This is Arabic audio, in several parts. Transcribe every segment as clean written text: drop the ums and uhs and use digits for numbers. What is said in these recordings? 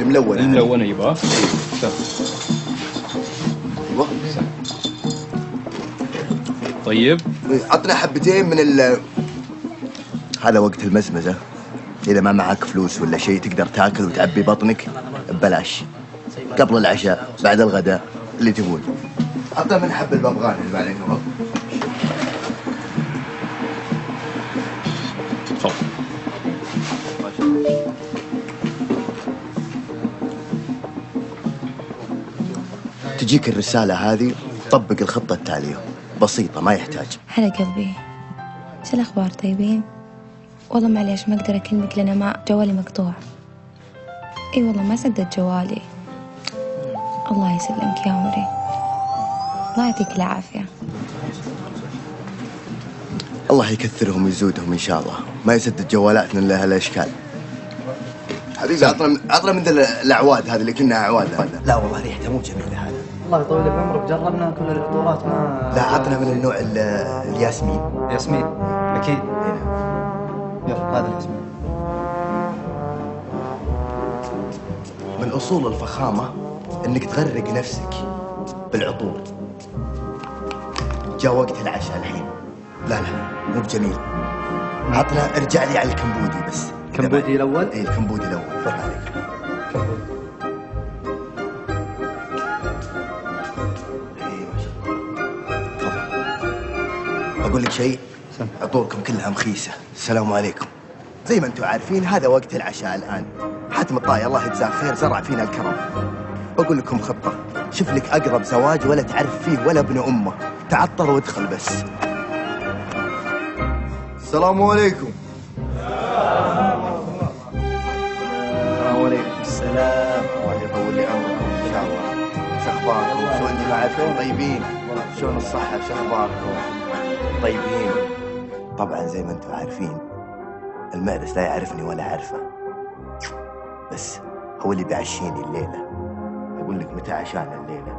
الملونة. الملونة يبغى؟ ايوه. طيب عطنا حبتين من هذا وقت المزمزة، إذا ما معك فلوس ولا شيء تقدر تاكل وتعبي بطنك ببلاش، قبل العشاء بعد الغداء اللي تبون. عطنا من حب الببغان اللي بعدين هو. تفضل. تجيك الرسالة هذه، طبق الخطة التالية، بسيطة ما يحتاج. هلا قلبي، شو الأخبار؟ طيبين؟ والله معليش ما أقدر أكلمك لأن ما جوالي مقطوع. إي والله ما سدد جوالي. الله يسلمك يا عمري، الله يعطيك العافية. الله يكثرهم ويزودهم إن شاء الله، ما يسدد جوالاتنا إلا هالأشكال. حبيبي عطنا من الأعواد هذه اللي كنا أعواد. لا والله ريحته مو جميلة هذا. الله يطول لك عمرك، جربنا كل العطورات ما. لا عطنا من النوع الياسمين. ياسمين اكيد. يلا هذا الياسمين. من اصول الفخامه انك تغرق نفسك بالعطور. جاء وقت العشاء الحين. لا مو بجميل. عطنا، ارجع لي على الكمبودي بس. كمبودي الاول؟ اي الكمبودي الاول، فر عليك. كمبودي. أقول لك شيء، عطوركم كلها مخيسة. السلام عليكم. زي ما أنتم عارفين هذا وقت العشاء الآن. حاتم الطاي الله يجزاه خير زرع فينا الكرم. بقول لكم خطة، شوف لك أقرب زواج ولا تعرف فيه ولا ابن أمه، تعطر وادخل بس. السلام عليكم. السلام عليكم. السلام. الله يطول لي عمركم إن شاء الله. شو أخباركم؟ شو أنتم معكم؟ طيبين؟ شلون الصحة؟ شو أخباركم؟ طيبين؟ طبعا زي ما انتم عارفين المعرس لا يعرفني ولا عارفه، بس هو اللي بيعشيني الليلة. أقول لك متى عشانا الليلة؟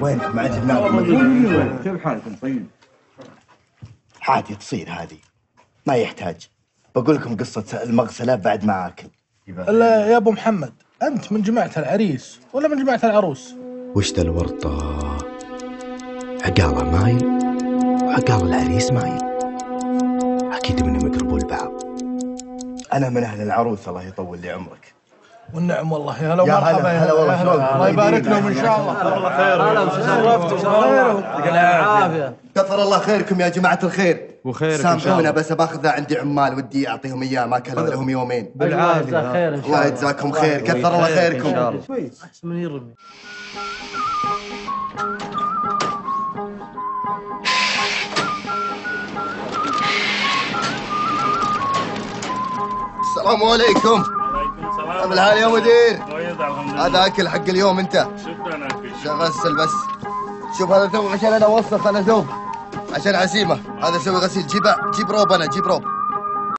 وينكم؟ ما عجبناكم؟ كيف حالكم؟ طيب. عادي تصير هذه، ما يحتاج. بقول لكم قصة المغسلة بعد ما آكل. لا يا ابو محمد، انت من جماعة العريس ولا من جماعة العروس؟ وش ذا الورطة؟ عقالة مايل وعقال العريس مايل، اكيد منهم يقربوا لبعض. انا من اهل العروس الله يطول لي عمرك. والنعم والله. يا هلا ومرحبا. هلا والله. الله يبارك لهم ان شاء الله. الله خير. هلا وشرفتوا شرفتوا. يعطيك العافية. كثر الله خيركم يا جماعة الخير. وخيرك سامحونا بس باخذ عندي عمال ودي اعطيهم اياه، ما كلوا لهم يومين. بالعافية. خير ان شاء الله. الله يجزاكم خير، كثر الله خيركم. كويس. احسن من يرمي. السلام عليكم. وعليكم السلام. طيب الحال يا مدير؟ كويس الحمد لله. هذا اكل حق اليوم انت. شكرا اخي. غسل بس. شوف هذا ثوب عشان انا اوسخ، انا ثوب عشان عزيمه. هذا سوي غسيل. جيب روب، انا جيب روب.